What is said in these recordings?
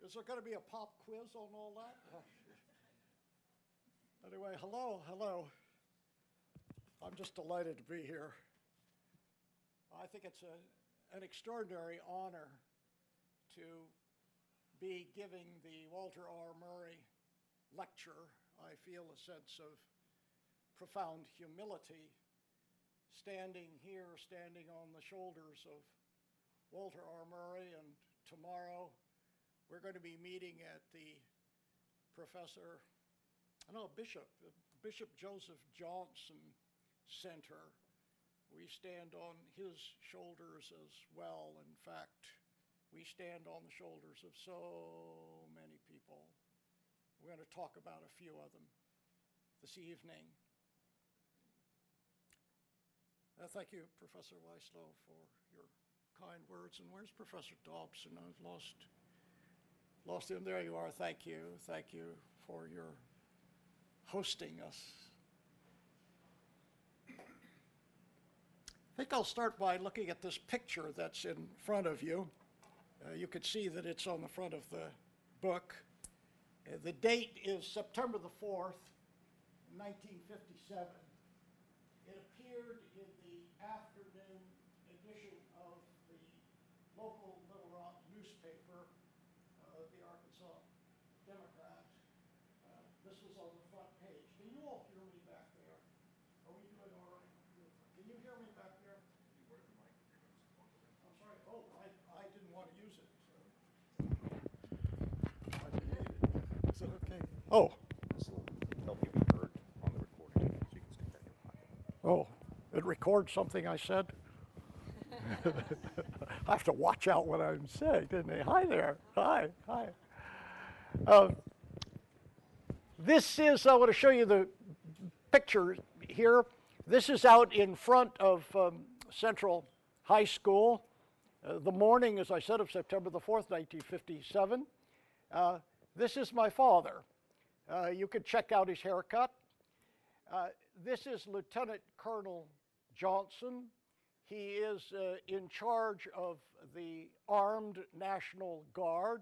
Is there going to be a pop quiz on all that? Anyway, hello. I'm just delighted to be here. I think it's an extraordinary honor to be giving the Walter R. Murray lecture. I feel a sense of profound humility standing here, standing on the shoulders of Walter R. Murray, and tomorrow we're going to be meeting at the Bishop Joseph Johnson Center. We stand on his shoulders as well. In fact, we stand on the shoulders of so many people. We're going to talk about a few of them this evening. Thank you, Professor Weislow, for your kind words. And where's Professor Dobson? I've lost him. There you are. Thank you for your hosting us. I think I'll start by looking at this picture that's in front of you. You can see that it's on the front of the book. The date is September the 4th, 1957. It appeared in the afternoon edition of the local Little Rock newspaper, the Arkansas Democrat. This was on the front page. Can you all hear me back there? Are we doing all right? Can you hear me back there? I'm sorry. Oh, I didn't want to use it. So. I didn't need it. Is it okay? Oh. This will help you be heard on the recording, so you can stick that in your pocket. Oh, it records something I said? I have to watch out what I'm saying, didn't I? Hi there. Hi. This is, I want to show you the picture here. This is out in front of Central High School. The morning, as I said, of September the 4th, 1957. This is my father. You can check out his haircut. This is Lieutenant Colonel Johnson. He is in charge of the Armed National Guard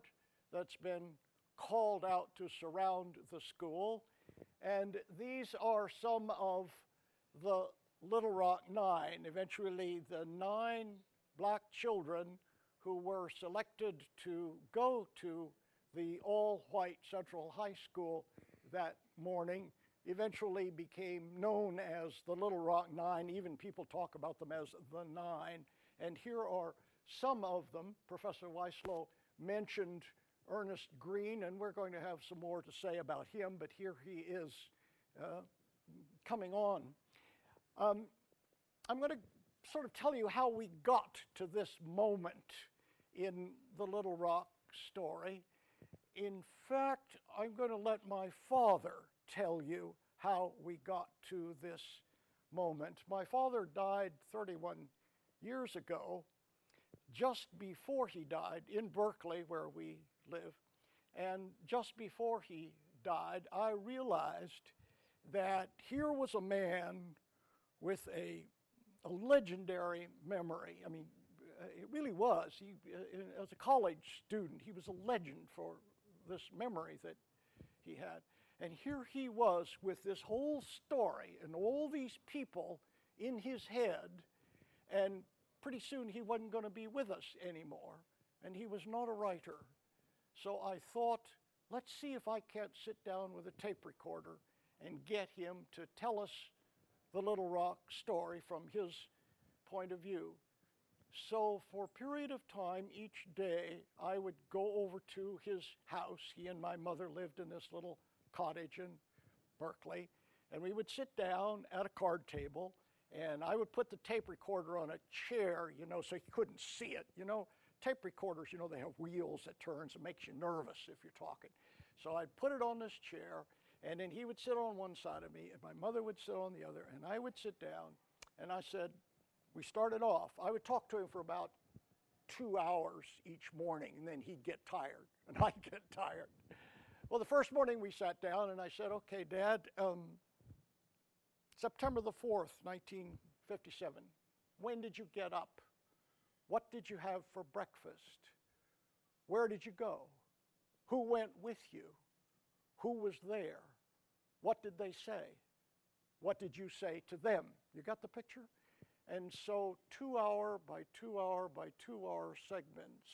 that's been called out to surround the school. And these are some of the Little Rock Nine, eventually the 9 black children who were selected to go to the all-white Central High School that morning, eventually became known as the Little Rock Nine. Even people talk about them as the Nine. And here are some of them. Professor Weislow mentioned Ernest Green, and we're going to have some more to say about him, but here he is coming on. I'm going to sort of tell you how we got to this moment in the Little Rock story. In fact, I'm going to let my father tell you how we got to this moment. My father died 31 years ago. Just before he died, in Berkeley, where we live, and just before he died, I realized that here was a man with a legendary memory. I mean, it really was. As a college student, he was a legend for this memory that he had. And here he was with this whole story and all these people in his head, and pretty soon he wasn't going to be with us anymore, and he was not a writer. So I thought, let's see if I can't sit down with a tape recorder and get him to tell us the Little Rock story from his point of view. So for a period of time each day, I would go over to his house. He and my mother lived in this little cottage in Berkeley, and we would sit down at a card table, and I would put the tape recorder on a chair, so you couldn't see it. Tape recorders, they have wheels that turns. It makes you nervous if you're talking. So I'd put it on this chair, and then he would sit on one side of me, and my mother would sit on the other, and I would sit down, and I said, we started off. I would talk to him for about 2 hours each morning, and then he'd get tired, and I'd get tired. Well, the first morning we sat down, and I said, okay, Dad, September the 4th, 1957, when did you get up? What did you have for breakfast? Where did you go? Who went with you? Who was there? What did they say? What did you say to them? You got the picture? And so 2 hour by 2 hour by 2 hour segments,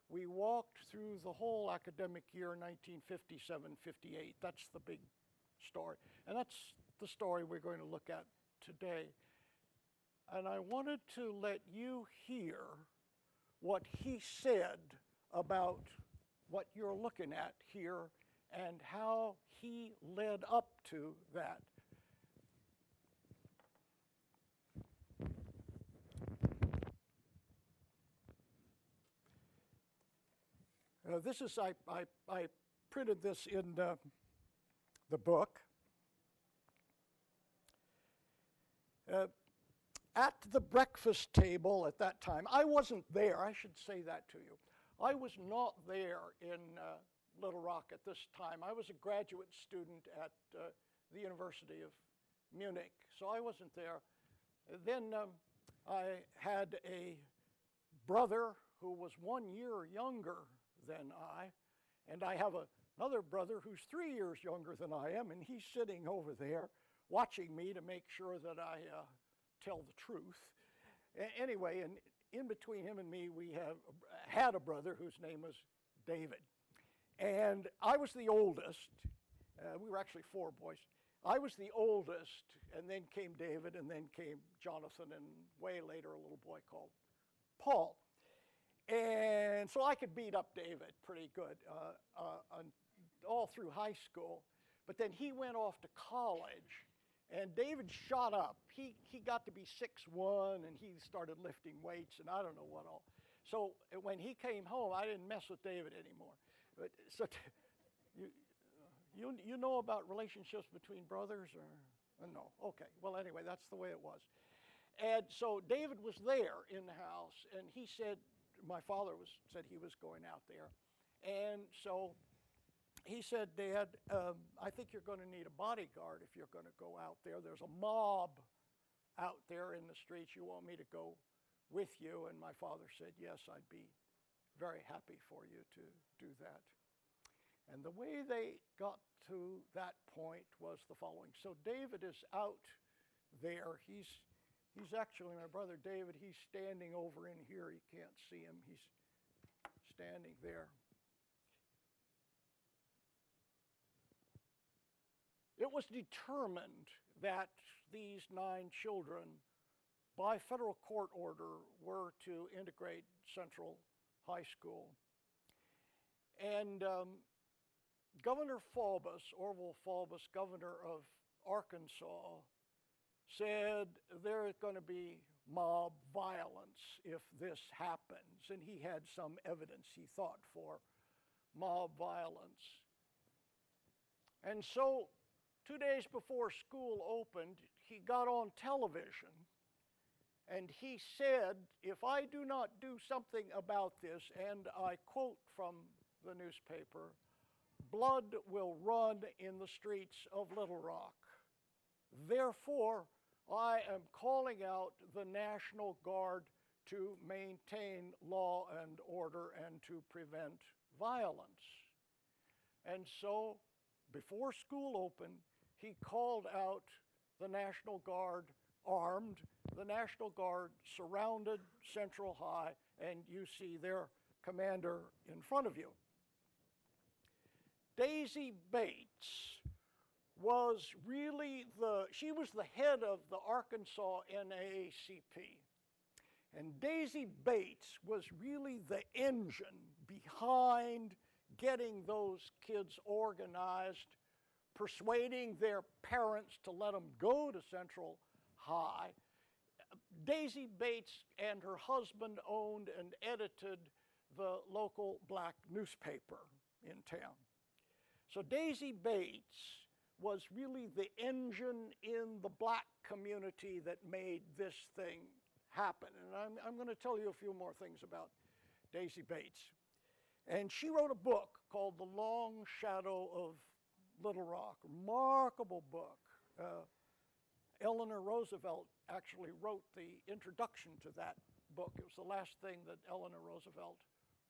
we walked through the whole academic year 1957-58. That's the big story. And that's the story we're going to look at today. And I wanted to let you hear what he said about what you're looking at here and how he led up to that. This is, I printed this in the book. At the breakfast table at that time, I wasn't there, I should say that to you. I was not there in Little Rock at this time. I was a graduate student at the University of Munich, so I wasn't there. Then I had a brother who was 1 year younger than I, and I have another brother who's 3 years younger than I am, and he's sitting over there watching me to make sure that I tell the truth. Anyway, and in between him and me, we had a brother whose name was David. And I was the oldest. We were actually 4 boys. I was the oldest, and then came David, and then came Jonathan, and way later a little boy called Paul. And so I could beat up David pretty good all through high school. But then he went off to college, and David shot up. He got to be 6'1", and he started lifting weights, and I don't know what all. So when he came home, I didn't mess with David anymore. But, so you know about relationships between brothers, or no? Okay. Well, anyway, that's the way it was. And so David was there in the house, and he said, my father said he was going out there, and so he said, Dad, I think you're going to need a bodyguard if you're going to go out there. There's a mob out there in the streets. You want me to go with you? And my father said, yes, I'd be very happy for you to do that. And the way they got to that point was the following. So David is out there. He's actually, my brother David, he's standing over in here. You can't see him. He's standing there. It was determined that these 9 children, by federal court order, were to integrate Central High School. And Governor Faubus, Orval Faubus, governor of Arkansas, said there's going to be mob violence if this happens. And he had some evidence, he thought, for mob violence. And so 2 days before school opened, he got on television and he said, if I do not do something about this, and I quote from the newspaper, blood will run in the streets of Little Rock. Therefore, I am calling out the National Guard to maintain law and order and to prevent violence. And so, before school opened, he called out the National Guard armed. The National Guard surrounded Central High, and you see their commander in front of you. Daisy Bates was really she was the head of the Arkansas NAACP. And Daisy Bates was really the engine behind getting those kids organized, persuading their parents to let them go to Central High. Daisy Bates and her husband owned and edited the local black newspaper in town. So Daisy Bates was really the engine in the black community that made this thing happen. And I'm going to tell you a few more things about Daisy Bates. And she wrote a book called The Long Shadow of Little Rock, remarkable book. Eleanor Roosevelt actually wrote the introduction to that book. It was the last thing that Eleanor Roosevelt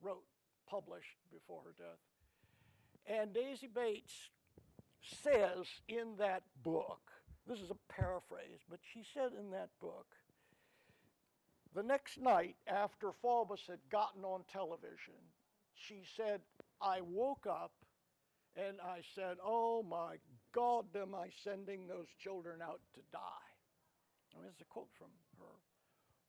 wrote, published before her death. And Daisy Bates says in that book, this is a paraphrase, but she said in that book, the next night after Faubus had gotten on television, she said, I woke up and I said, oh my God, am I sending those children out to die? I mean, it's a quote from her.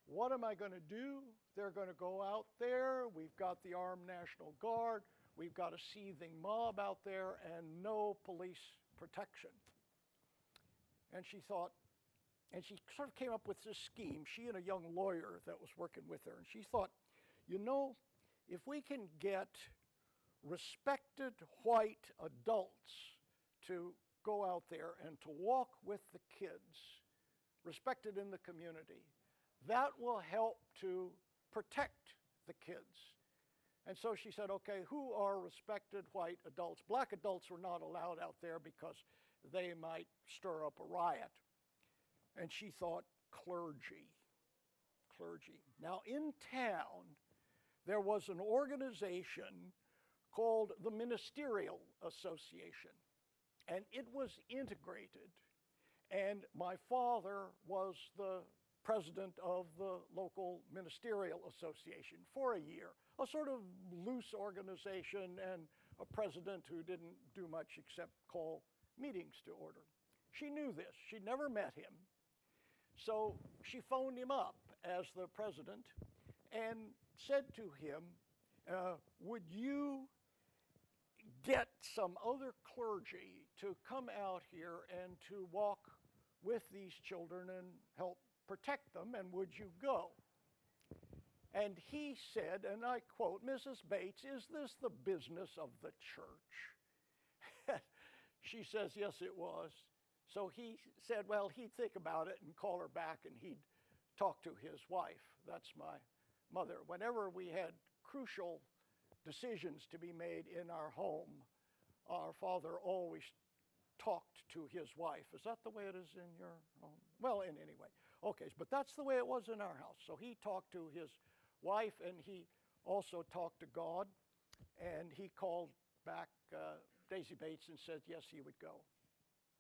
What am I going to do? They're going to go out there. We've got the armed National Guard. We've got a seething mob out there and no police protection. And she thought, and she sort of came up with this scheme, she and a young lawyer that was working with her, and she thought, you know, if we can get respected white adults to go out there and to walk with the kids, respected in the community, that will help to protect the kids. And so she said, okay, who are respected white adults? Black adults were not allowed out there because they might stir up a riot. And she thought, clergy. Now in town, there was an organization called the Ministerial Association, and it was integrated. And my father was the president of the local Ministerial Association for a year, a sort of loose organization and a president who didn't do much except call meetings to order. She knew this. She'd never met him. So she phoned him up as the president and said to him, would you get some other clergy to come out here and to walk with these children and help protect them, and would you go? And he said, and I quote, Mrs. Bates, is this the business of the church? She says, yes, it was. So he said, well, he'd think about it and call her back, and he'd talk to his wife. That's my mother. Whenever we had crucial decisions to be made in our home, our father always talked to his wife. Is that the way it is in your home? Well, anyway, okay, but that's the way it was in our house. So he talked to his wife, and he also talked to God, and he called back Daisy Bates and said, yes, he would go.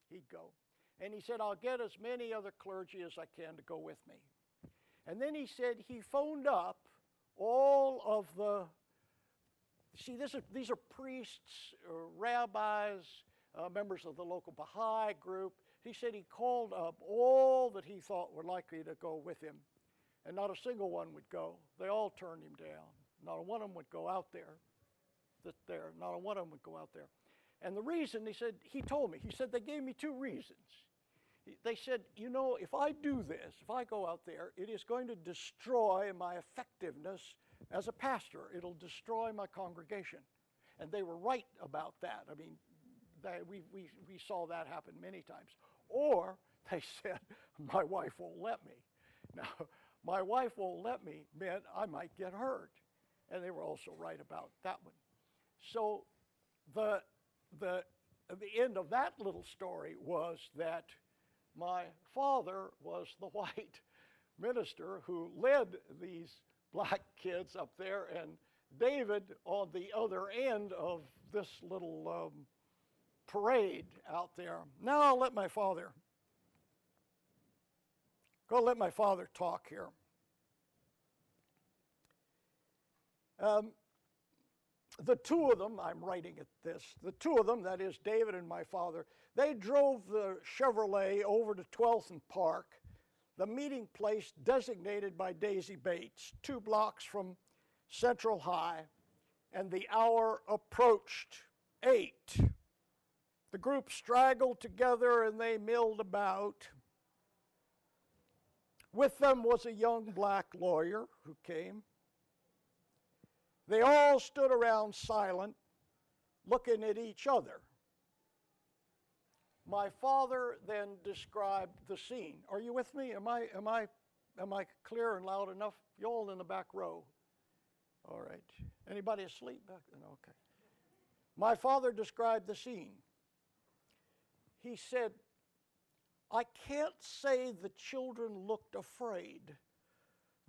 He'd go. And he said, I'll get as many other clergy as I can to go with me. And then he said he phoned up all of the, see, these are priests, rabbis, members of the local Baha'i group. He said he called up all that he thought were likely to go with him, and not a single one would go. They all turned him down. Not one of them would go out there. Not one of them would go out there. And the reason, he told me, he said, they gave me two reasons. They said, you know, if I do this, if I go out there, it is going to destroy my effectiveness as a pastor. It'll destroy my congregation. And they were right about that. I mean, we saw that happen many times. Or they said, my wife won't let me. Now, my wife won't let me meant I might get hurt. And they were also right about that one. So the end of that little story was that my father was the white minister who led these black kids up there, and David on the other end of this little parade out there. Now I'll let my father talk here. The two of them, I'm writing at this, the two of them, that is David and my father, they drove the Chevrolet over to 12th and Park, the meeting place designated by Daisy Bates, 2 blocks from Central High, and the hour approached 8. The group straggled together and they milled about. With them was a young black lawyer who came. They all stood around silent, looking at each other. My father then described the scene. Are you with me? Am I clear and loud enough? You all in the back row. All right. Anybody asleep back then? Okay. My father described the scene. He said, I can't say the children looked afraid.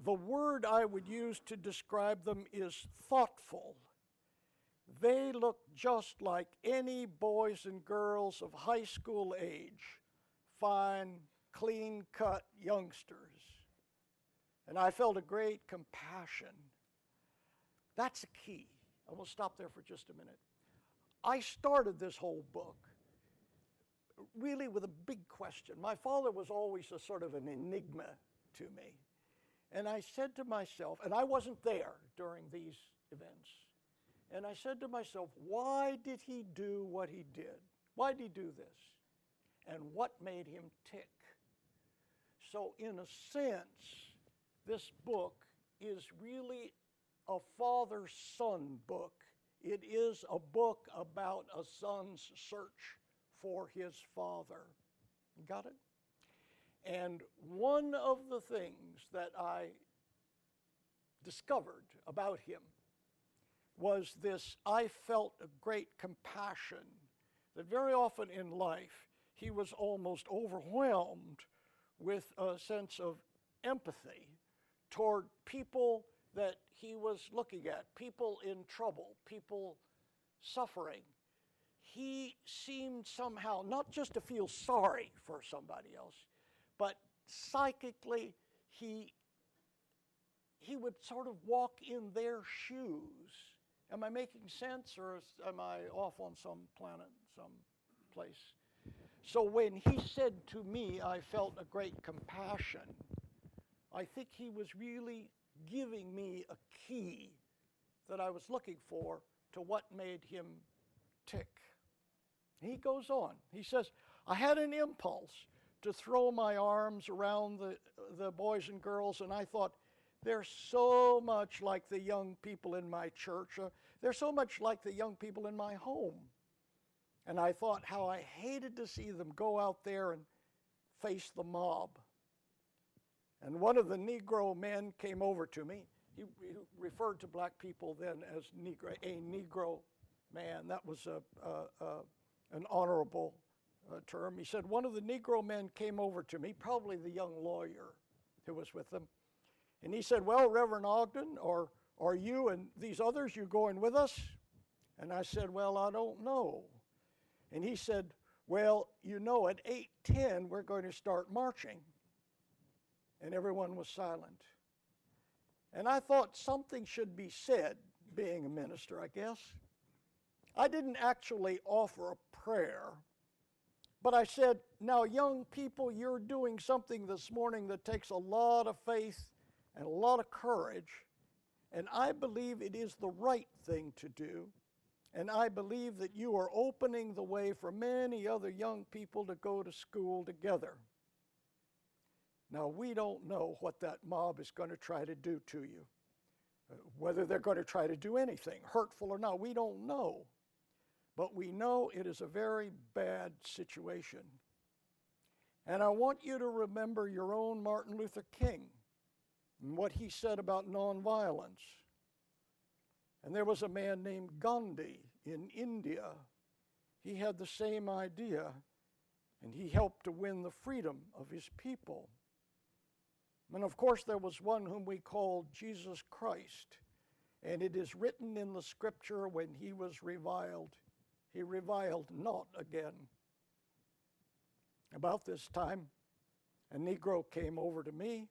The word I would use to describe them is thoughtful. They looked just like any boys and girls of high school age, fine, clean-cut youngsters. And I felt a great compassion. That's a key. I will stop there for just a minute. I started this whole book really with a big question. My father was always a sort of an enigma to me. And I said to myself, and I wasn't there during these events, and I said to myself, why did he do what he did? Why did he do this? And what made him tick? So in a sense, this book is really a father-son book. It is a book about a son's search for his father. Got it? And one of the things that I discovered about him was this: I felt a great compassion, that very often in life he was almost overwhelmed with a sense of empathy toward people that he was looking at, people in trouble, people suffering. He seemed somehow not just to feel sorry for somebody else, but psychically he would sort of walk in their shoes. Am I making sense, or am I off on some planet, some place? So when he said to me, I felt a great compassion, I think he was really giving me a key that I was looking for to what made him tick. He goes on. He says, I had an impulse to throw my arms around the boys and girls, and I thought, they're so much like the young people in my church. They're so much like the young people in my home. And I thought how I hated to see them go out there and face the mob. And one of the Negro men came over to me. He referred to black people then as a Negro man. That was an honorable term. He said, one of the Negro men came over to me, probably the young lawyer who was with them. And he said, well, Reverend Ogden, are you and these others, you going with us? And I said, well, I don't know. And he said, well, you know, at 8:10, we're going to start marching. And everyone was silent. And I thought something should be said, being a minister, I guess. I didn't actually offer a prayer, but I said, now, young people, you're doing something this morning that takes a lot of faith and a lot of courage, and I believe it is the right thing to do, and I believe that you are opening the way for many other young people to go to school together. Now, we don't know what that mob is going to try to do to you, whether they're going to try to do anything, hurtful or not, we don't know. But we know it is a very bad situation. And I want you to remember your own Martin Luther King and what he said about nonviolence. And there was a man named Gandhi in India. He had the same idea, and he helped to win the freedom of his people. And of course, there was one whom we called Jesus Christ. And it is written in the scripture, when he was reviled, he reviled not again. About this time, a Negro came over to me,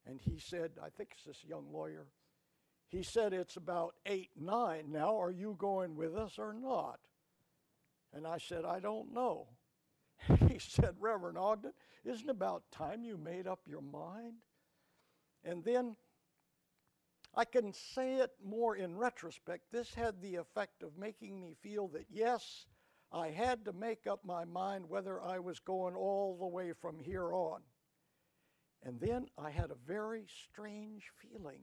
and he said, I think it's this young lawyer, he said, it's about 8:09 now, are you going with us or not? And I said, I don't know. He said, Reverend Ogden, isn't it about time you made up your mind? And then, I can say it more in retrospect, this had the effect of making me feel that, yes, I had to make up my mind whether I was going all the way from here on. And then I had a very strange feeling.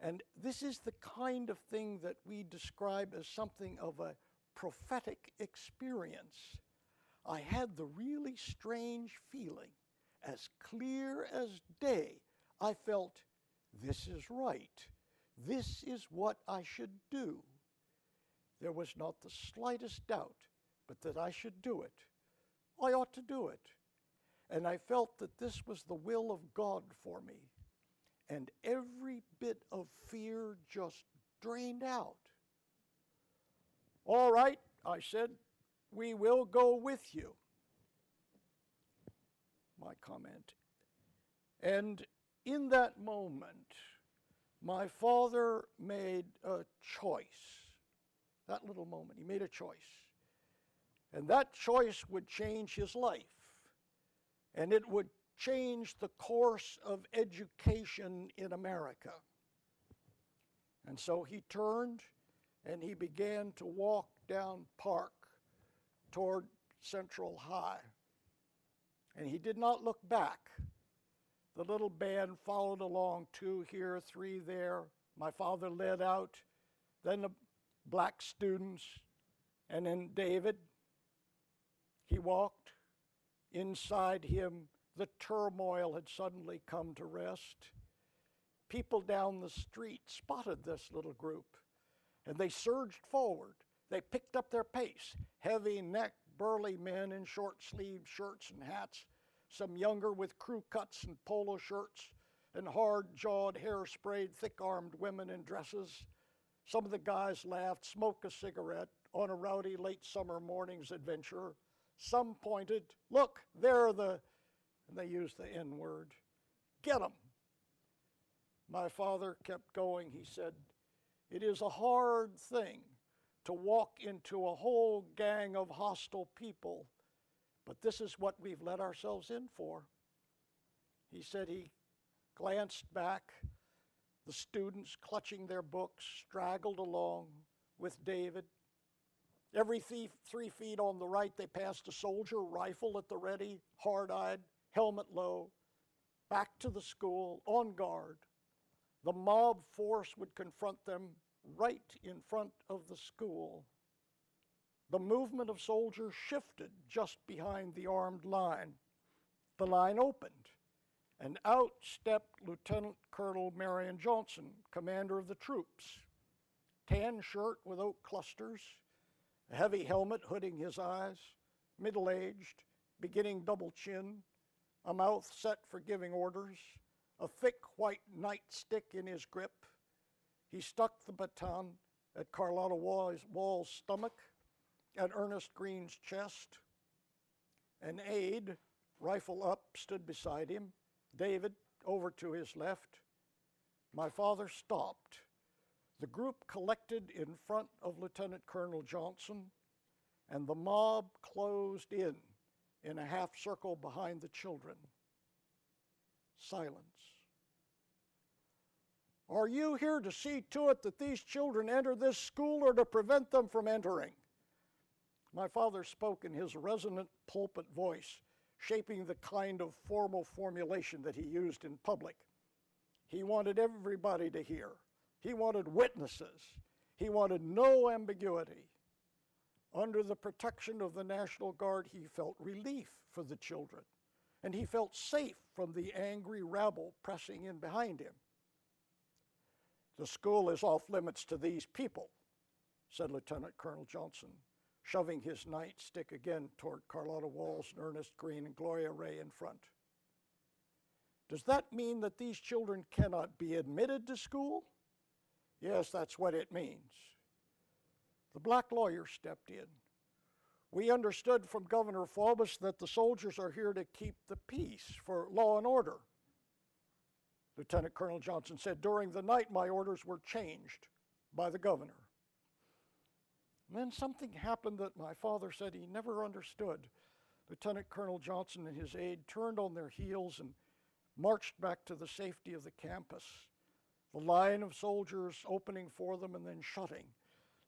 And this is the kind of thing that we describe as something of a prophetic experience. I had the really strange feeling, as clear as day. I felt, this is right. This is what I should do. There was not the slightest doubt, but that I should do it. I ought to do it. And I felt that this was the will of God for me. And every bit of fear just drained out. "All right," I said, "we will go with you." My comment. And in that moment, my father made a choice. That little moment, he made a choice. And that choice would change his life. And it would change the course of education in America. And so he turned and he began to walk down Park toward Central High. And he did not look back. The little band followed along, 2 here, 3 there. My father led out, then the black students, and then David. He walked. Inside him, the turmoil had suddenly come to rest. People down the street spotted this little group, and they surged forward. They picked up their pace. Heavy-necked, burly men in short-sleeved shirts and hats, some younger with crew cuts and polo shirts, and hard-jawed, hair-sprayed, thick-armed women in dresses. Some of the guys laughed, smoked a cigarette on a rowdy late summer morning's adventure. Some pointed, "Look, they're the," and they used the N-word, "get 'em." My father kept going. He said, "It is a hard thing to walk into a whole gang of hostile people, but this is what we've let ourselves in for." He said he glanced back. The students, clutching their books, straggled along with David. Every 3 feet on the right, they passed a soldier, rifle at the ready, hard-eyed, helmet low, back to the school, on guard. The mob force would confront them right in front of the school. The movement of soldiers shifted just behind the armed line. The line opened, and out stepped Lieutenant Colonel Marion Johnson, commander of the troops. Tan shirt with oak clusters, a heavy helmet hooding his eyes, middle-aged, beginning double chin, a mouth set for giving orders, a thick white nightstick in his grip. He stuck the baton at Carlotta Wall's stomach, at Ernest Green's chest. An aide, rifle up, stood beside him. David, over to his left. My father stopped. The group collected in front of Lieutenant Colonel Johnson, and the mob closed in a half circle behind the children. Silence. "Are you here to see to it that these children enter this school or to prevent them from entering?" My father spoke in his resonant pulpit voice, shaping the kind of formal formulation that he used in public. He wanted everybody to hear. He wanted witnesses. He wanted no ambiguity. Under the protection of the National Guard, he felt relief for the children, and he felt safe from the angry rabble pressing in behind him. "The school is off limits to these people," said Lieutenant Colonel Johnson, shoving his nightstick again toward Carlotta Walls and Ernest Green and Gloria Ray in front. "Does that mean that these children cannot be admitted to school?" "Yes, that's what it means." The black lawyer stepped in. "We understood from Governor Faubus that the soldiers are here to keep the peace for law and order." Lieutenant Colonel Johnson said, "During the night, my orders were changed by the governor." And then something happened that my father said he never understood. Lieutenant Colonel Johnson and his aide turned on their heels and marched back to the safety of the campus, the line of soldiers opening for them and then shutting,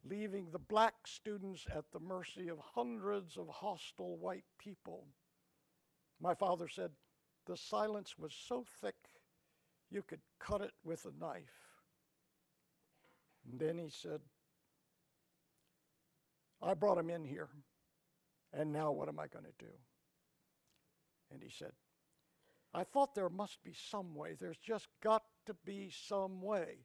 leaving the black students at the mercy of hundreds of hostile white people. My father said, the silence was so thick you could cut it with a knife. And then he said, "I brought him in here, and now what am I going to do?" And he said, "I thought there must be some way. There's just got to be some way.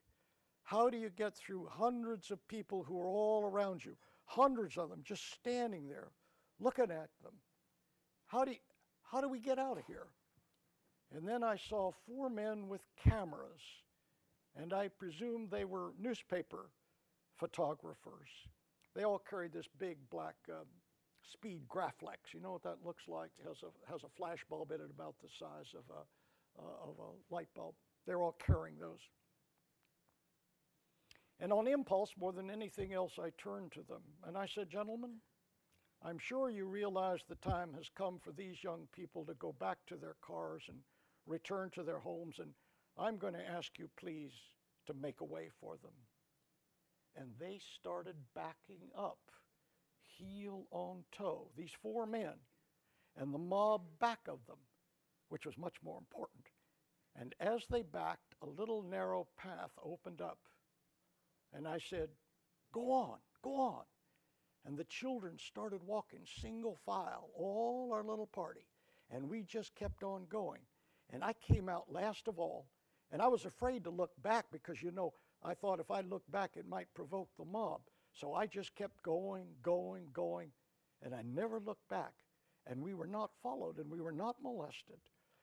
How do you get through hundreds of people who are all around you, hundreds of them just standing there, looking at them? How do we get out of here?" And then I saw 4 men with cameras, and I presumed they were newspaper photographers, They all carried this big black Speed Graflex. You know what that looks like? It has a flash bulb in it about the size of a light bulb. They're all carrying those. And on impulse, more than anything else, I turned to them and I said, "Gentlemen, I'm sure you realize the time has come for these young people to go back to their cars and return to their homes, and I'm going to ask you, please, to make a way for them." And they started backing up, heel on toe, these four men, and the mob back of them, which was much more important. And as they backed, a little narrow path opened up, and I said, "Go on, go on." And the children started walking single file, all our little party, and we just kept on going. And I came out last of all, and I was afraid to look back because, you know, I thought if I looked back, it might provoke the mob. So I just kept going, going, going, and I never looked back. And we were not followed, and we were not molested.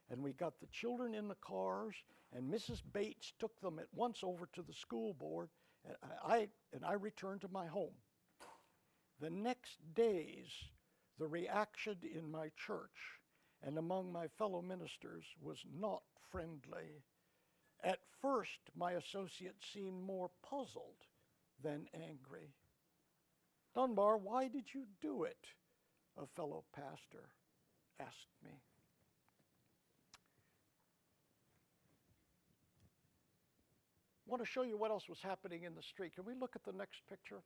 And we got the children in the cars, and Mrs. Bates took them at once over to the school board, and I returned to my home. The next days, the reaction in my church and among my fellow ministers was not friendly. At first, my associates seemed more puzzled than angry. "Dunbar, why did you do it?" a fellow pastor asked me. I want to show you what else was happening in the street. Can we look at the next picture?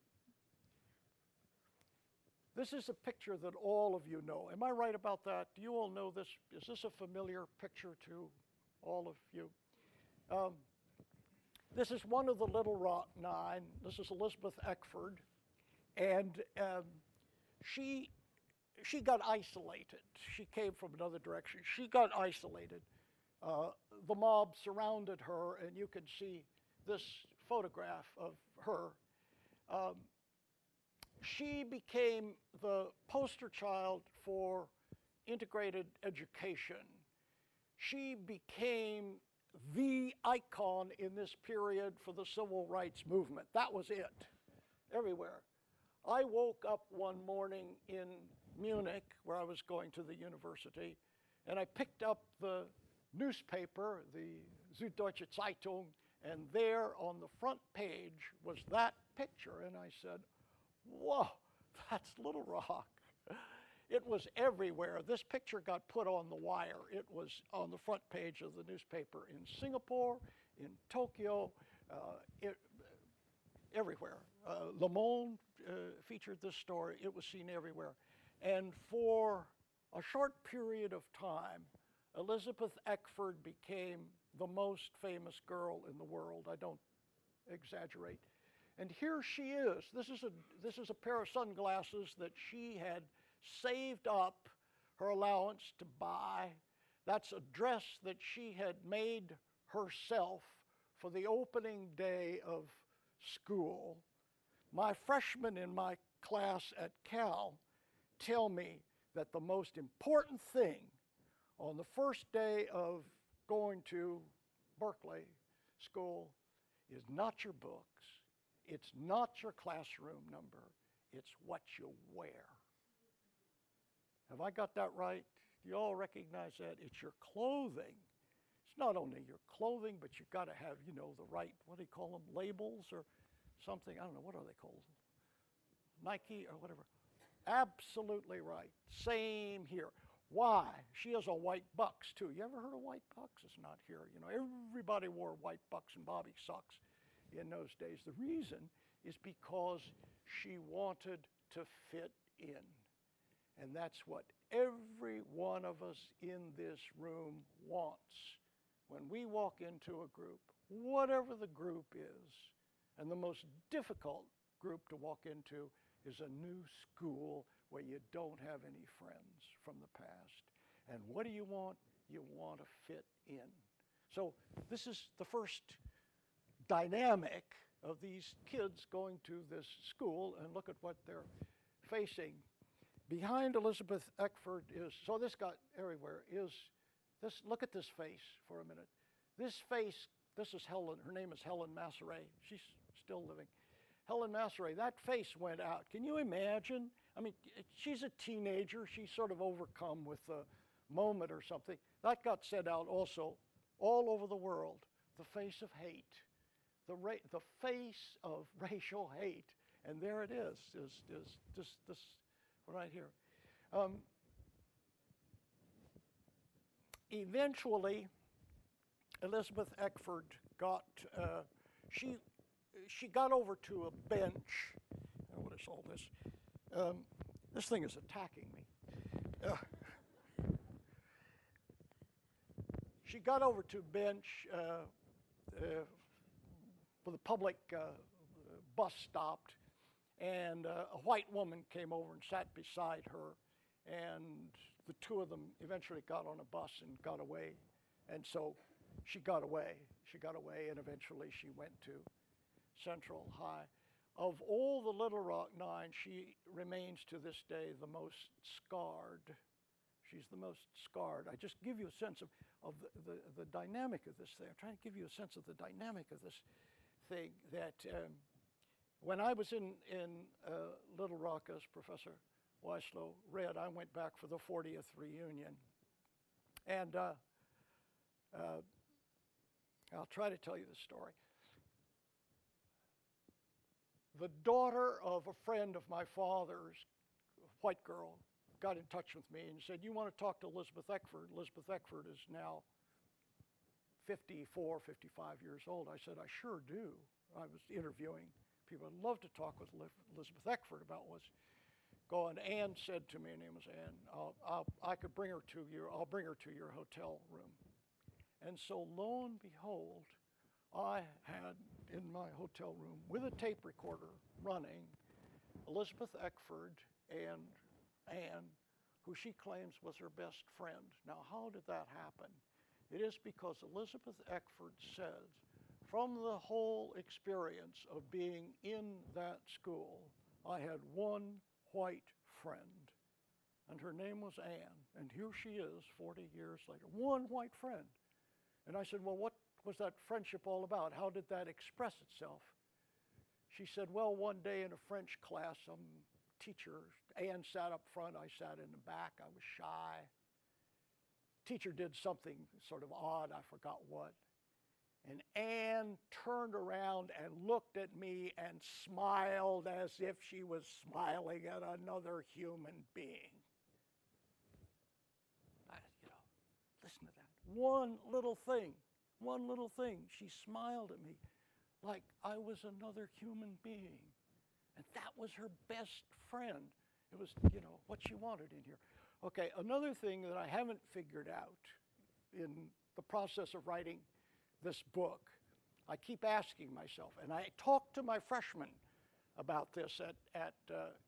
This is a picture that all of you know. Am I right about that? Do you all know this? Is this a familiar picture to all of you? This is one of the Little Rock Nine. This is Elizabeth Eckford. And she got isolated. She came from another direction. She got isolated. The mob surrounded her, and you can see this photograph of her. She became the poster child for integrated education. She became the icon in this period for the civil rights movement. That was it, everywhere. I woke up one morning in Munich, where I was going to the university, and I picked up the newspaper, the Süddeutsche Zeitung, and there on the front page was that picture, and I said, "Whoa, that's Little Rock." It was everywhere. This picture got put on the wire. It was on the front page of the newspaper in Singapore, in Tokyo, everywhere. Le Monde featured this story. It was seen everywhere. And for a short period of time, Elizabeth Eckford became the most famous girl in the world. I don't exaggerate. And here she is. This is a pair of sunglasses that she had saved up her allowance to buy. That's a dress that she had made herself for the opening day of school. My freshmen in my class at Cal tell me that the most important thing on the first day of going to Berkeley school is not your books, it's not your classroom number, it's what you wear. Have I got that right? Do you all recognize that? It's your clothing. It's not only your clothing, but you've got to have, you know, the right, what do you call them, labels or something? I don't know, what are they called? Nike or whatever. Absolutely right. Same here. Why? She has a white bucks too. You ever heard of white bucks? It's not here. You know, everybody wore white bucks and bobby socks in those days. The reason is because she wanted to fit in. And that's what every one of us in this room wants. When we walk into a group, whatever the group is, and the most difficult group to walk into is a new school where you don't have any friends from the past. And what do you want? You want to fit in. So this is the first dynamic of these kids going to this school, and look at what they're facing. Behind Elizabeth Eckford is, so this got everywhere, is this, look at this face for a minute. This face, this is Helen, her name is Helen Masseray. She's still living. Helen Masseret, that face went out. Can you imagine? I mean, she's a teenager. She's sort of overcome with the moment or something. That got sent out also all over the world. The face of hate, the face of racial hate. And there it is this right here. Eventually, Elizabeth Eckford got, she got over to a bench. What is all this? This thing is attacking me. She got over to a bench where the public bus stopped, and a white woman came over and sat beside her, and the two of them eventually got on a bus and got away. And so she got away, and eventually she went to Central High. Of all the Little Rock Nine, she remains to this day the most scarred. She's the most scarred. I just give you a sense of the dynamic of this thing. I'm trying to give you a sense of the dynamic of this thing, that when I was in Little Rock, as Professor Weislow read, I went back for the 40th reunion. And I'll try to tell you the story. The daughter of a friend of my father's, a white girl, got in touch with me and said, "You want to talk to Elizabeth Eckford?" Elizabeth Eckford is now 54, 55 years old. I said, "I sure do." I was interviewing people. I'd love to talk with Elizabeth Eckford about what's going. Ann said to me, her name was Ann, I could bring her to you. I'll bring her to your hotel room. And so lo and behold, I had in my hotel room with a tape recorder running Elizabeth Eckford and Ann, who she claims was her best friend. Now, how did that happen? It is because Elizabeth Eckford says, from the whole experience of being in that school, I had one white friend, and her name was Ann, and here she is 40 years later, one white friend. And I said, well, what was that friendship all about? How did that express itself? She said, well, one day in a French class, some teacher, Ann sat up front, I sat in the back, I was shy. Teacher did something sort of odd, I forgot what. And Ann turned around and looked at me and smiled as if she was smiling at another human being. Listen to that. One little thing, she smiled at me like I was another human being. And that was her best friend. It was, what she wanted in here. Okay, another thing that I haven't figured out in the process of writing this book, I keep asking myself, and I talk to my freshmen about this at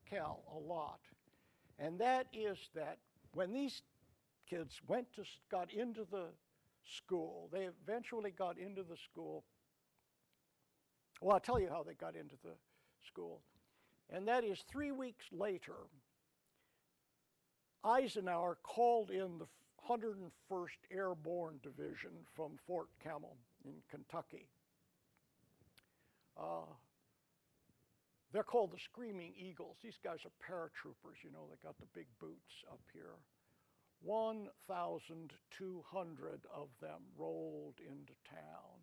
Cal a lot, and that is that when these kids got into the school, they eventually got into the school. Well, I'll tell you how they got into the school, and that is 3 weeks later, Eisenhower called in the 101st Airborne Division from Fort Campbell in Kentucky. They're called the Screaming Eagles. These guys are paratroopers, they got the big boots up here. 1,200 of them rolled into town.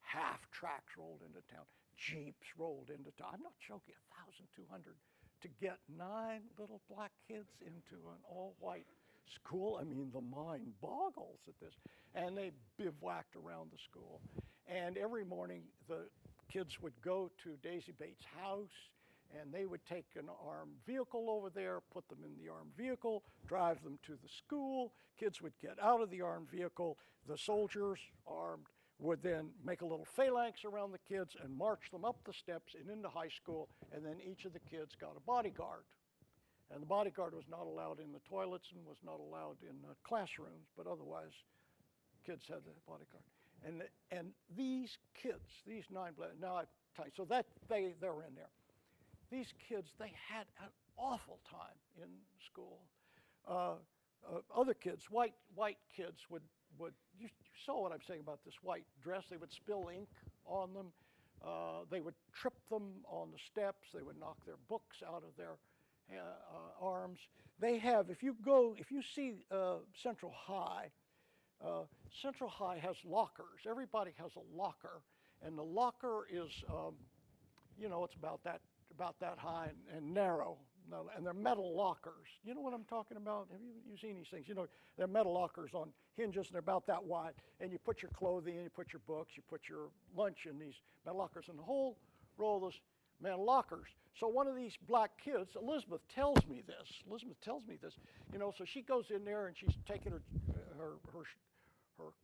Half-tracks rolled into town. Jeeps rolled into town. I'm not joking, 1,200 to get 9 little black kids into an all-white school. I mean, the mind boggles at this. And they bivouacked around the school. And every morning, the kids would go to Daisy Bates' house, and they would take an armed vehicle over there, put them in the armed vehicle, drive them to the school. Kids would get out of the armed vehicle. The soldiers, armed, would then make a little phalanx around the kids and march them up the steps and into high school, and then each of the kids got a bodyguard. And the bodyguard was not allowed in the toilets and was not allowed in classrooms, but otherwise, kids had the bodyguard. And these kids, these 9 black, now I tell you, so that they're in there. These kids, they had an awful time in school. Other kids, white kids would you saw what I'm saying about this white dress. They would spill ink on them. They would trip them on the steps. They would knock their books out of their arms. They have, if you see Central High, Central High has lockers. Everybody has a locker, and the locker is, it's about that high and narrow, and they're metal lockers. You know what I'm talking about? Have you seen these things? They're metal lockers on hinges, and they're about that wide, and you put your clothing in, you put your books, you put your lunch in these metal lockers, and the whole row of those metal lockers. So one of these black kids, Elizabeth tells me this, so she goes in there, and she's taking her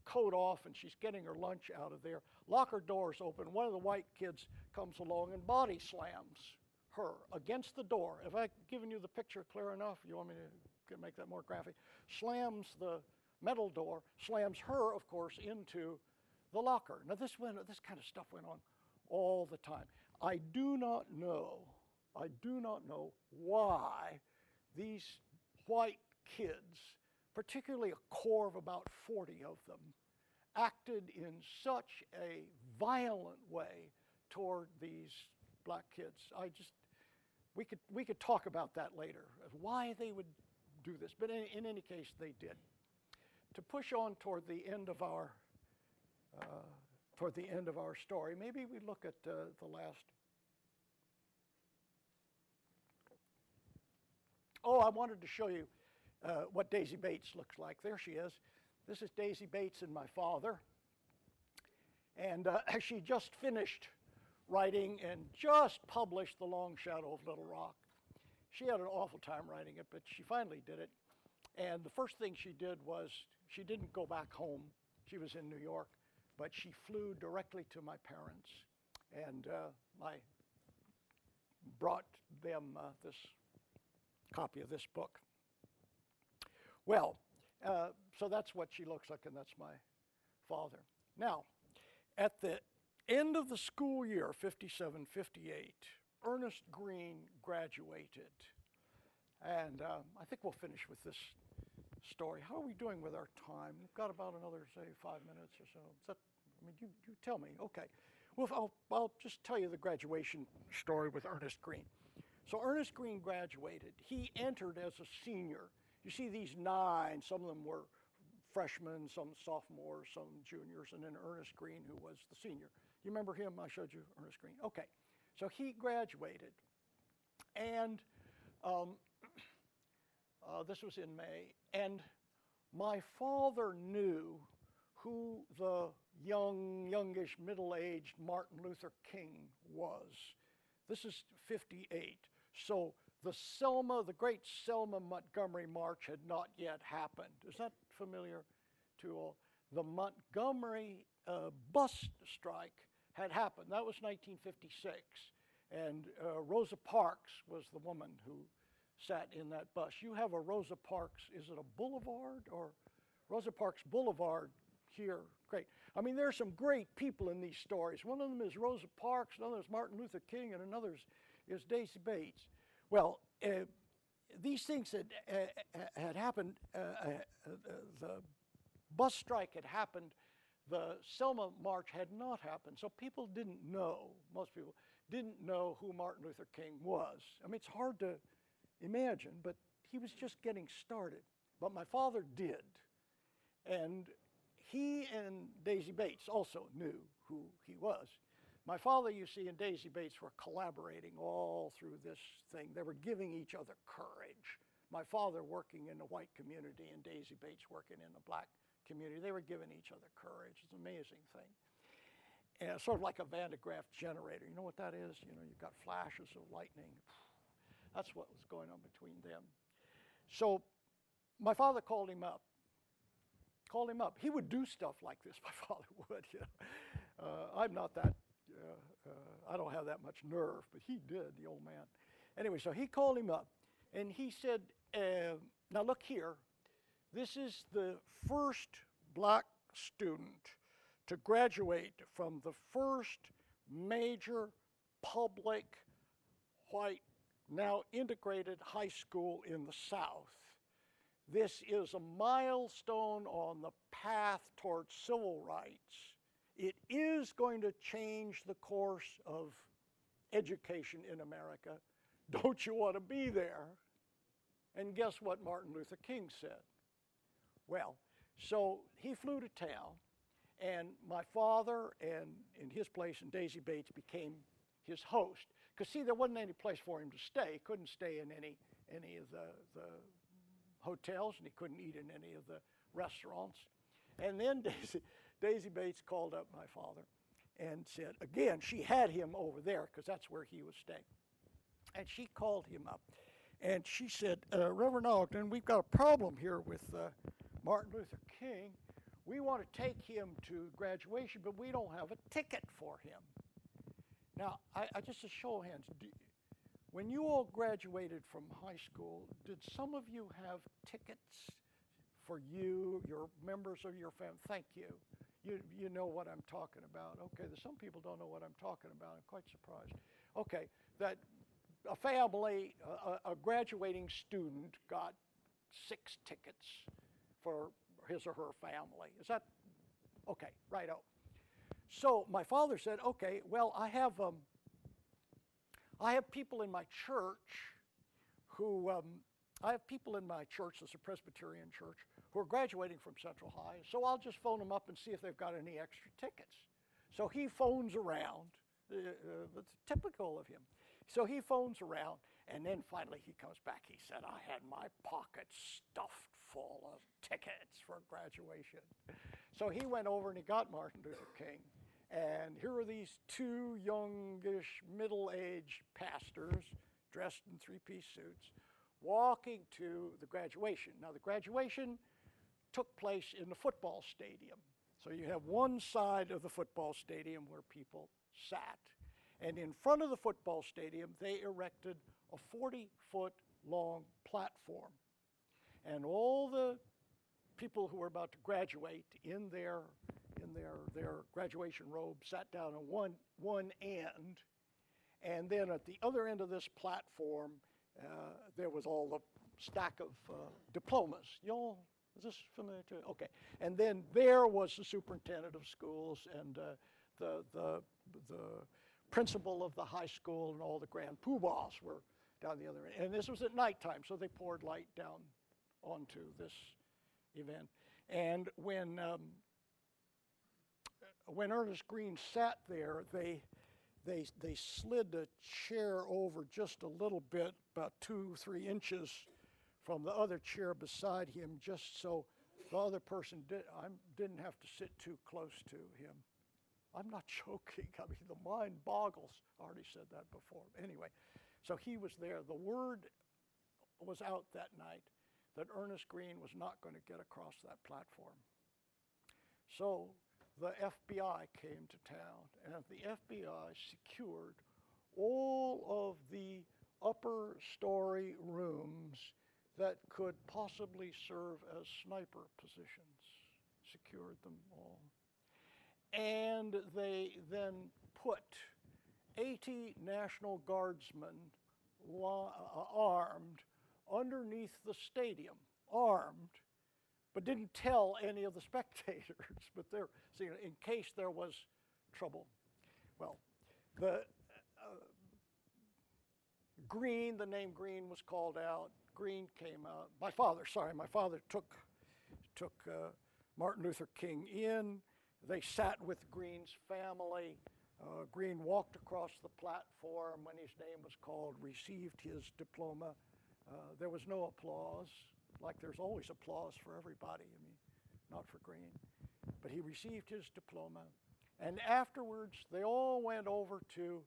coat off, and she's getting her lunch out of there. Locker doors open. One of the white kids comes along and body slams her against the door. Have I given you the picture clear enough? You want me to make that more graphic? Slams the metal door, slams her, of course, into the locker. Now this kind of stuff went on all the time. I do not know why these white kids, particularly a corps of about 40 of them, acted in such a violent way toward these black kids. We could talk about that later, why they would do this, but in any case, they did. To push on toward the end of our story, maybe we look at the last. Oh, I wanted to show you what Daisy Bates looks like. There she is. This is Daisy Bates and my father. And she just finished writing and just published The Long Shadow of Little Rock. She had an awful time writing it, but she finally did it. And the first thing she did was she didn't go back home. She was in New York, but she flew directly to my parents. And I brought them this copy of this book. Well, so that's what she looks like, and that's my father. Now, at the end of the school year, 57, 58, Ernest Green graduated. And I think we'll finish with this story. How are we doing with our time? We've got about another, say, 5 minutes or so. You tell me. Okay. Well, I'll just tell you the graduation story with Ernest Green. So Ernest Green graduated. He entered as a senior. You see these 9, some of them were freshmen, some sophomores, some juniors, and then Ernest Green, who was the senior. You remember him? I showed you Ernest Green. Okay, so he graduated, and this was in May, and my father knew who the youngish, middle-aged Martin Luther King was. This is 58. So the great Selma Montgomery March had not yet happened. Is that familiar to all? The Montgomery bus strike had happened. That was 1956. And Rosa Parks was the woman who sat in that bus. You have a Rosa Parks, is it a boulevard or Rosa Parks Boulevard here? Great. I mean, there are some great people in these stories. One of them is Rosa Parks, another is Martin Luther King, and another is Daisy Bates. Well, these things had happened. The bus strike had happened. The Selma March had not happened. So people didn't know, most people didn't know who Martin Luther King was. I mean, it's hard to imagine, but he was just getting started. But my father did. And he and Daisy Bates also knew who he was. My father, you see, and Daisy Bates were collaborating all through this thing. They were giving each other courage. My father working in the white community and Daisy Bates working in the black community. They were giving each other courage. It's an amazing thing. And sort of like a Van de Graaff generator. You know what that is? You know, you've got flashes of lightning. That's what was going on between them. So my father called him up. He would do stuff like this, my father would. You know. I'm not that, I don't have that much nerve, but he did, the old man. Anyway, so he called him up, and he said, now look here, this is the first black student to graduate from the first major public, white, now integrated high school in the South. This is a milestone on the path towards civil rights. it is going to change the course of education in America. Don't you want to be there? And guess what Martin Luther King said? Well, so he flew to town, and my father and in his place and Daisy Bates became his host. Because see, there wasn't any place for him to stay. He couldn't stay in any of the hotels, and he couldn't eat in any of the restaurants. And then Daisy Bates called up my father and said, again, she had him over there because that's where he was staying. And she called him up, and she said, Reverend Ogden, we've got a problem here with Martin Luther King. We want to take him to graduation, but we don't have a ticket for him. Now, I just a show of hands, when you all graduated from high school, did some of you have tickets for you, your members of your family? Thank you. You know what I'm talking about. Okay, some people don't know what I'm talking about. I'm quite surprised. Okay, that a family, a graduating student got 6 tickets for his or her family. Is that, okay, righto. So my father said, okay, well, I have people in my church who, it's a Presbyterian church, who are graduating from Central High, so I'll just phone them up and see if they've got any extra tickets. So he phones around, it's typical of him. So he phones around, and then finally he comes back. He said, I had my pockets stuffed full of tickets for graduation. So he went over and he got Martin Luther King. And here are these 2 youngish, middle-aged pastors dressed in 3-piece suits walking to the graduation. Now, the graduation took place in the football stadium. So you have one side of the football stadium where people sat. And in front of the football stadium, they erected a 40-foot long platform. And all the people who were about to graduate in their graduation robe sat down on one end, and then at the other end of this platform, there was all the stack of diplomas. Y'all, is this familiar to you? Okay. And then there was the superintendent of schools and the principal of the high school, and all the grand poobahs were down the other end. And this was at nighttime, so they poured light down onto this event. And when Ernest Green sat there, they slid the chair over just a little bit, about 2-3 inches from the other chair beside him, just so the other person didn't have to sit too close to him. I'm not joking. I mean, the mind boggles. I already said that before. Anyway, so he was there. The word was out that night that Ernest Green was not going to get across that platform. So the FBI came to town, and the FBI secured all of the upper story rooms that could possibly serve as sniper positions. Secured them all. And they then put 80 National Guardsmen armed underneath the stadium, armed, but didn't tell any of the spectators, but they're, see, in case there was trouble. Well, the name Green was called out. Green came out. My father took Martin Luther King in. They sat with Green's family. Green walked across the platform when his name was called, received his diploma. There was no applause, like there's always applause for everybody. I mean, not for Green. But he received his diploma. And afterwards, they all went over to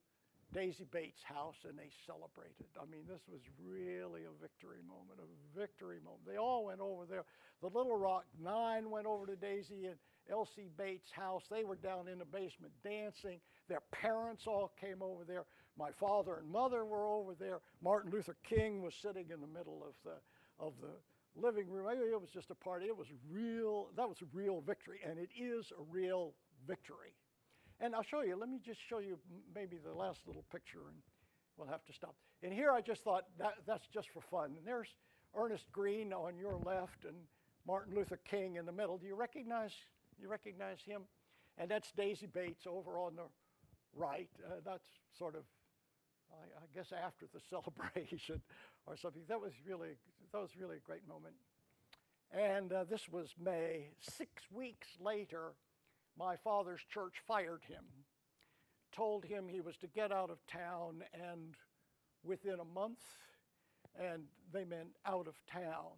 Daisy Bates' house and they celebrated. I mean, this was really a victory moment, They all went over there. The Little Rock 9 went over to Daisy and Elsie Bates' house. They were down in the basement dancing. Their parents all came over there. My father and mother were over there. Martin Luther King was sitting in the middle of the living room. It was just a party. That was a real victory, and it is a real victory. And I'll show you, let me just show you maybe the last little picture, and we'll have to stop. And here I just thought that's just for fun. And there's Ernest Green on your left and Martin Luther King in the middle. Do you recognize him? And that's Daisy Bates over on the right. That's sort of, I guess, after the celebration or something. That was really a great moment. And this was May. 6 weeks later, my father's church fired him, told him he was to get out of town, and within a month, and they meant out of town.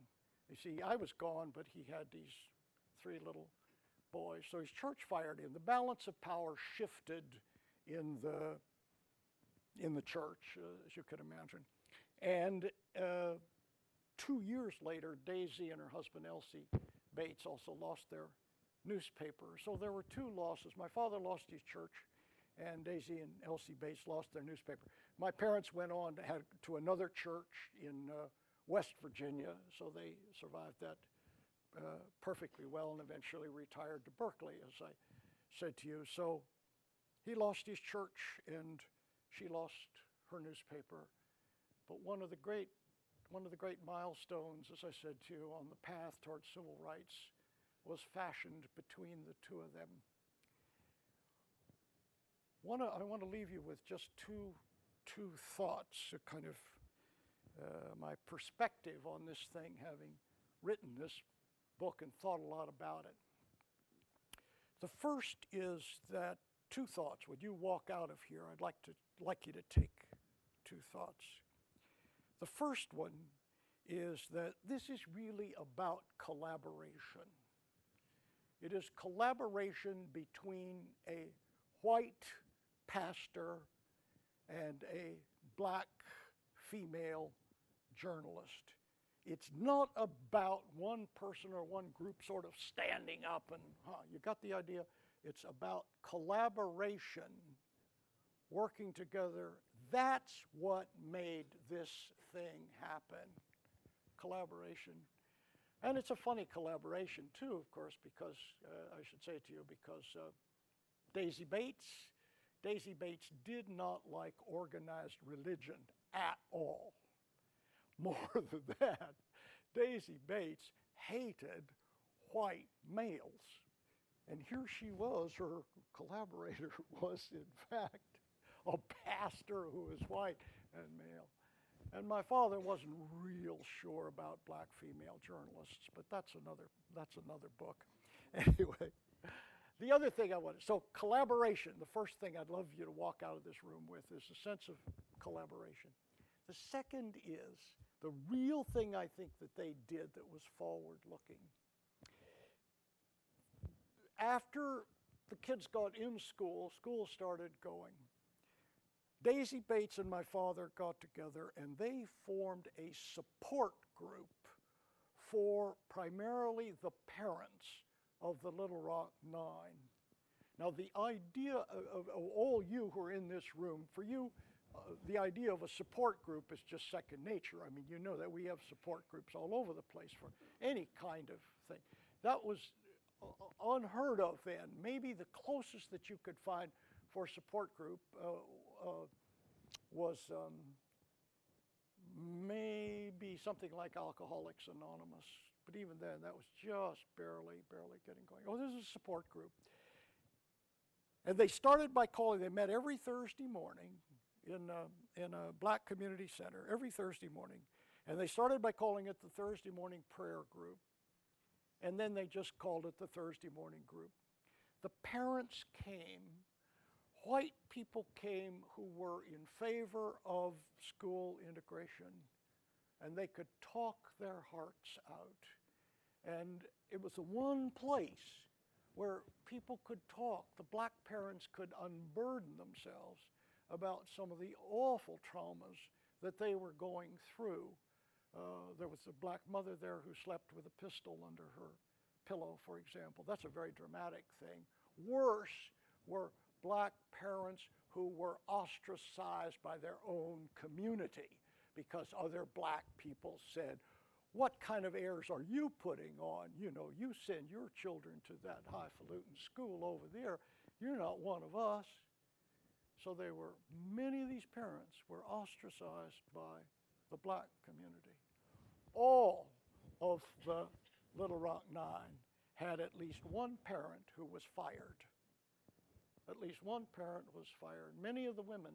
You see, I was gone, but he had these 3 little boys. So his church fired him. The balance of power shifted in the church, as you could imagine. And 2 years later, Daisy and her husband Elsie Bates also lost their newspaper. So there were 2 losses. My father lost his church, and Daisy and Elsie Bates lost their newspaper. My parents went on to head to another church in West Virginia, so they survived that perfectly well and eventually retired to Berkeley, as I said to you. So he lost his church and she lost her newspaper. But one of the great milestones, as I said to you, on the path towards civil rights was fashioned between the 2 of them. I want to leave you with just two thoughts, a kind of my perspective on this thing, having written this book and thought a lot about it. The first is that 2 thoughts. When you walk out of here, I'd like you to take 2 thoughts. The first one is that this is really about collaboration. It is collaboration between a white pastor and a black female journalist. It's not about one person or one group sort of standing up and, you got the idea? It's about collaboration, working together. That's what made this thing happen, collaboration. And it's a funny collaboration too, of course, because, I should say to you, because Daisy Bates did not like organized religion at all. More than that, Daisy Bates hated white males. And here she was, her collaborator was in fact a pastor who was white and male. And my father wasn't real sure about black female journalists, but that's another book. Anyway, the other thing so collaboration, the first thing I'd love you to walk out of this room with is a sense of collaboration. The second is the real thing I think that they did that was forward-looking. After the kids got in school started going. Daisy Bates and my father got together and they formed a support group for primarily the parents of the Little Rock Nine. Now the idea of all you who are in this room, for you, the idea of a support group is just second nature. I mean, you know that we have support groups all over the place for any kind of thing. That was unheard of then. Maybe the closest that you could find for a support group was maybe something like Alcoholics Anonymous. But even then, that was just barely getting going. Oh, this is a support group. And they started by they met every Thursday morning in a black community center, every Thursday morning. And they started by calling it the Thursday morning prayer group. And then they just called it the Thursday morning group. The parents came, white people came who were in favor of school integration, and they could talk their hearts out. And it was the one place where people could talk. The black parents could unburden themselves about some of the awful traumas that they were going through. There was a black mother there who slept with a pistol under her pillow, for example. That's a very dramatic thing. Worse were black parents who were ostracized by their own community because other black people said, what kind of airs are you putting on? You know, you send your children to that highfalutin school over there. You're not one of us. So many of these parents were ostracized by the black community. All of the Little Rock Nine had at least one parent who was fired. at least one parent was fired. Many of the women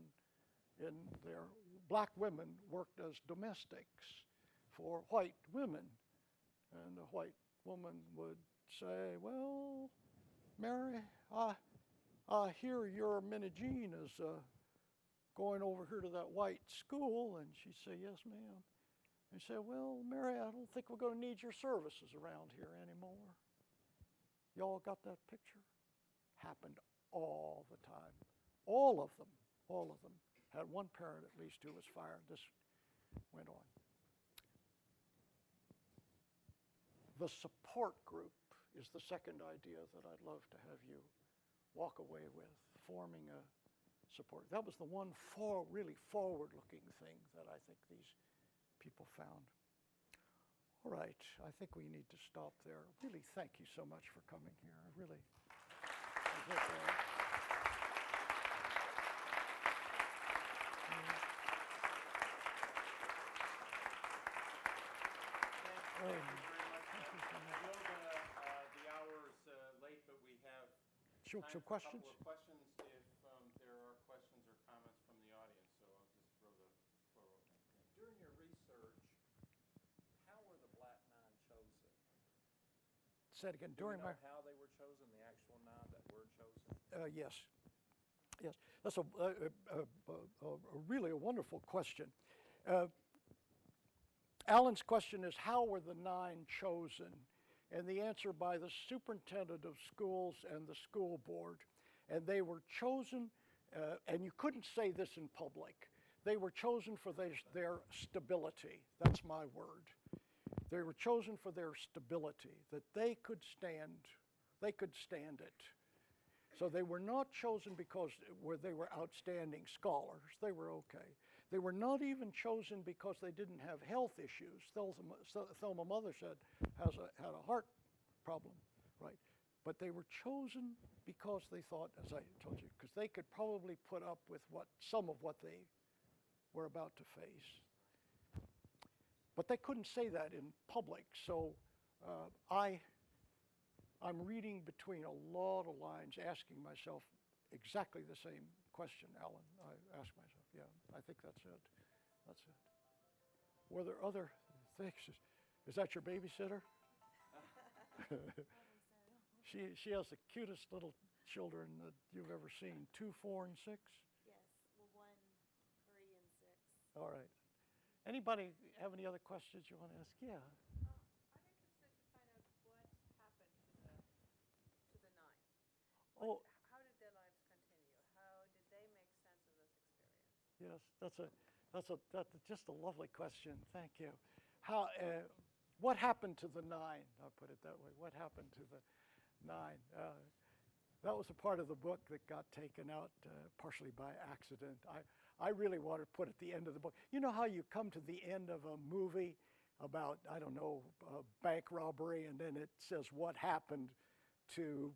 in there, black women, worked as domestics for white women. And a white woman would say, well, Mary, I hear your Minnie-Jean is going over here to that white school. And she'd say, yes, ma'am. And she'd say, well, Mary, I don't think we're going to need your services around here anymore. Y'all got that picture? Happened all the time. All of them had one parent at least who was fired. This went on. The support group is the second idea that I'd love to have you walk away with, forming a support. That was the one really forward-looking thing that I think these people found. All right, I think we need to stop there. Really, thank you so much for coming here. I really. The hour is late, but we have Sure, time some for questions? a couple of questions if there are questions or comments from the audience. So I'll just throw the floor open. During your research, how were the black nine chosen? Say it again. Do you During know my how they were chosen, the actual nine that were chosen? yes, that's a really a wonderful question. Alan's question is, how were the nine chosen? And the answer by the superintendent of schools and the school board. And they were chosen, and you couldn't say this in public, they were chosen for their stability. That's my word. They were chosen for their stability, that they could stand it. So they were not chosen because they were outstanding scholars. They were okay. They were not even chosen because they didn't have health issues. Thelma Mothershed had a heart problem, right? But they were chosen because they thought, as I told you, because they could probably put up with some of what they were about to face. But they couldn't say that in public. So I'm reading between a lot of lines, asking myself exactly the same question, Alan. I asked myself, yeah, I think that's it. That's it. Were there other things? Is that your babysitter? She has the cutest little children that you've ever seen. 2, 4, and 6? Yes, well, 1, 3, and 6. All right. Anybody have any other questions you want to ask? Yeah. I'm interested to find out what happened to the 9. Oh, How did their lives continue? How did they make sense of this experience? yes. That's just a lovely question. Thank you. What happened to the 9? I'll put it that way. What happened to the 9? That was a part of the book that got taken out partially by accident. I really want to put at the end of the book. You know how you come to the end of a movie about, I don't know, bank robbery, and then it says what happened to,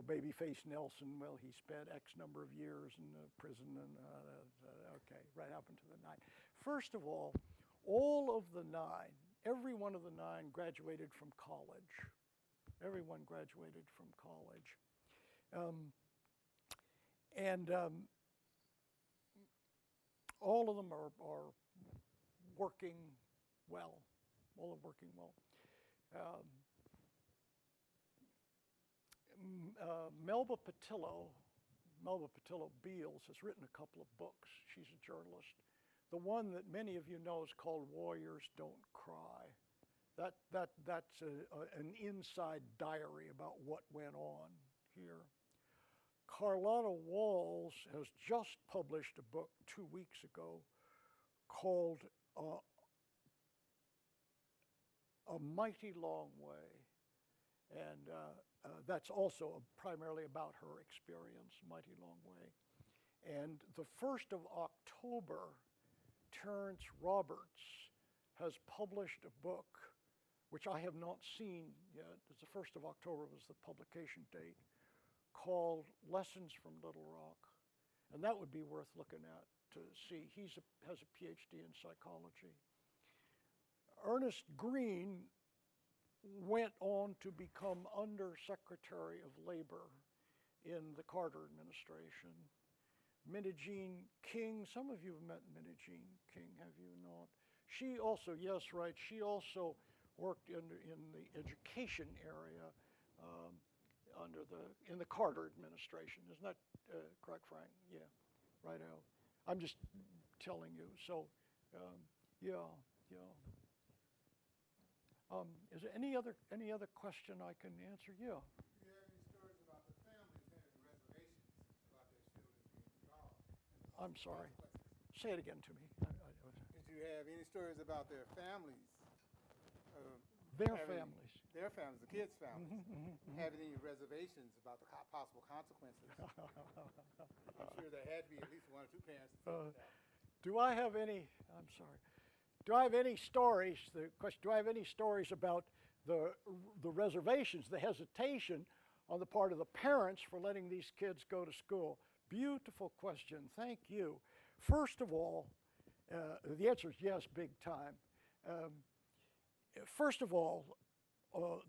Babyface Nelson. Well, he spent X number of years in prison, and okay, right happened to the 9. First of all of the 9, every one of the 9 graduated from college. Everyone graduated from college. All of them are working well. All are working well. Melba Patillo Beals has written a couple of books. She's a journalist. The one that many of you know is called Warriors Don't Cry. That's an inside diary about what went on here. Carlotta Walls has just published a book 2 weeks ago called A Mighty Long Way. And that's also primarily about her experience, Mighty Long Way. And the 1st of October, Terrence Roberts has published a book, which I have not seen yet. It's the 1st of October was the publication date, called Lessons from Little Rock. And that would be worth looking at to see. He has a PhD in psychology. Ernest Green went on to become Under Secretary of Labor in the Carter administration. Minnie Jean King, some of you have met Minnie Jean King, have you not? She also, yes, right, she also worked in the education area in the Carter administration. Isn't that correct, Frank? Yeah, right out. I'm just telling you. So, yeah. Is there any other question I can answer? Yeah. Do you have any stories about the families having reservations about their children being involved? I'm sorry. Say it again to me. Did you have any stories about their families? Their families. Their families, the kids' families, having any reservations about the possible consequences? I'm sure there had to be at least one or two parents. Do I have any? I'm sorry. Do I have any stories? The question: do I have any stories about the reservations, the hesitation on the part of the parents for letting these kids go to school? Beautiful question. Thank you. First of all, the answer is yes, big time. First of all,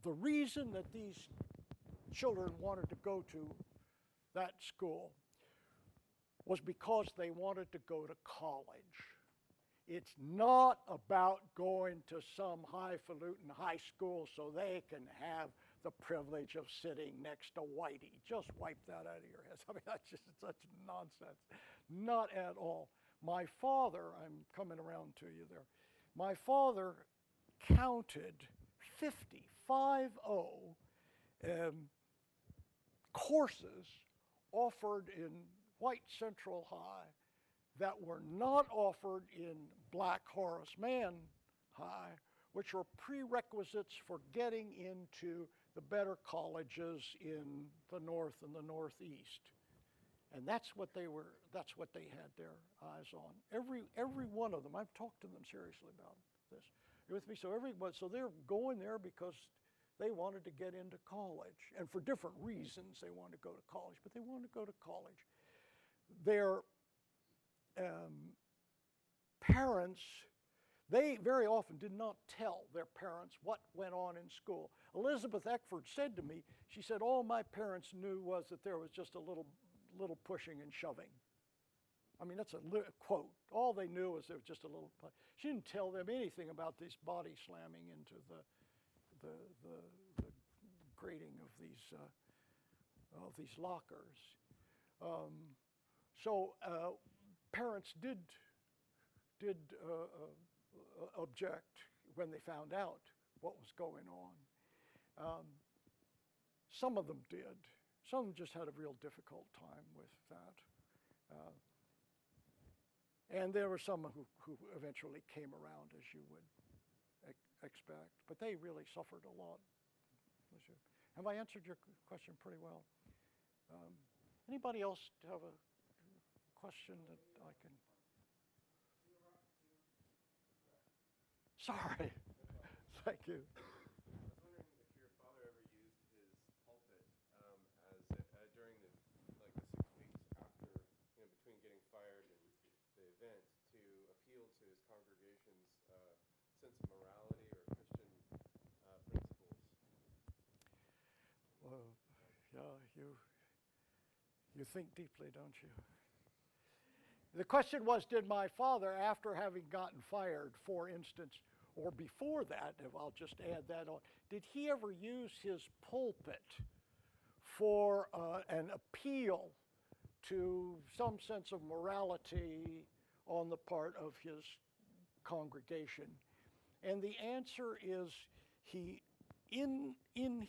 the reason that these children wanted to go to that school was because they wanted to go to college. It's not about going to some highfalutin high school so they can have the privilege of sitting next to Whitey. Just wipe that out of your heads. I mean, that's just such nonsense. Not at all. My father, I'm coming around to you there, my father counted 50 courses offered in white Central High that were not offered in black Horace Mann High, which were prerequisites for getting into the better colleges in the North and the Northeast. And that's what they had their eyes on. Every one of them. I've talked to them seriously about this. You with me? So they're going there because they wanted to get into college, and for different reasons they wanted to go to college, but they wanted to go to college. Their parents, they very often did not tell their parents what went on in school. Elizabeth Eckford said to me, she said, all my parents knew was that there was just a little pushing and shoving. I mean, that's a quote. All they knew was there was just a little. She didn't tell them anything about this body slamming into the grating of these lockers. So parents did object when they found out what was going on. Some of them did. Some of them just had a real difficult time with that. And there were some who eventually came around, as you would expect. But they really suffered a lot. Have I answered your question pretty well? Anybody else have a question that I can? Sorry. Thank you. I was wondering if your father ever used his pulpit as during the 6 weeks after, between getting fired and the event, to appeal to his congregation's sense of morality or Christian principles. Well, yeah, you think deeply, don't you? The question was, did my father, after having gotten fired, for instance, or before that, if I'll just add that on, did he ever use his pulpit for an appeal to some sense of morality on the part of his congregation? And the answer is, he, in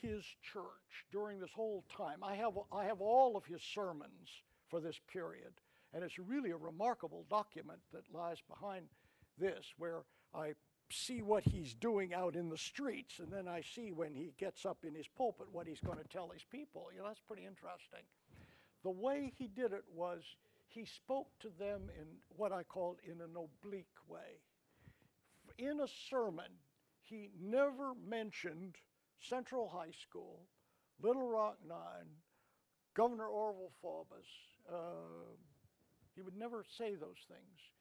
his church during this whole time, I have all of his sermons for this period, and it's really a remarkable document that lies behind this, where I see what he's doing out in the streets, and then I see when he gets up in his pulpit what he's going to tell his people. That's pretty interesting. The way he did it was he spoke to them in what I called in an oblique way. In a sermon, he never mentioned Central High School, Little Rock 9, Governor Orval Faubus. He would never say those things.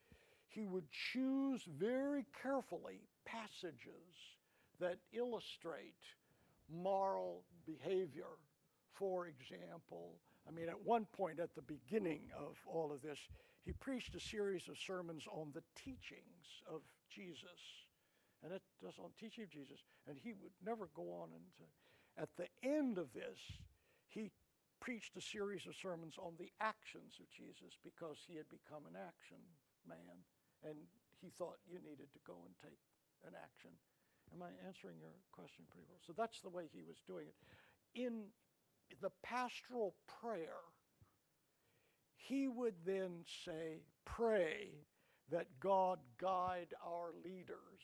He would choose very carefully passages that illustrate moral behavior. For example, I mean, at one point at the beginning of all of this, he preached a series of sermons on the teachings of Jesus. And it does on teaching of Jesus. And he would never go on into. At the end of this, he preached a series of sermons on the actions of Jesus because he had become an action man. And he thought you needed to go and take an action. Am I answering your question pretty well? So that's the way he was doing it. In the pastoral prayer, he would then say, pray that God guide our leaders,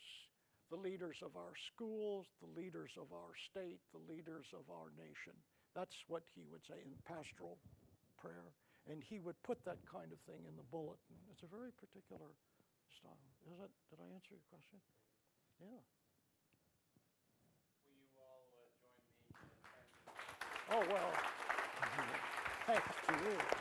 the leaders of our schools, the leaders of our state, the leaders of our nation. That's what he would say in pastoral prayer. And he would put that kind of thing in the bulletin. It's a very particular style. Did I answer your question? Yeah. Will you all join me in thanking? Oh, well, thanks to you.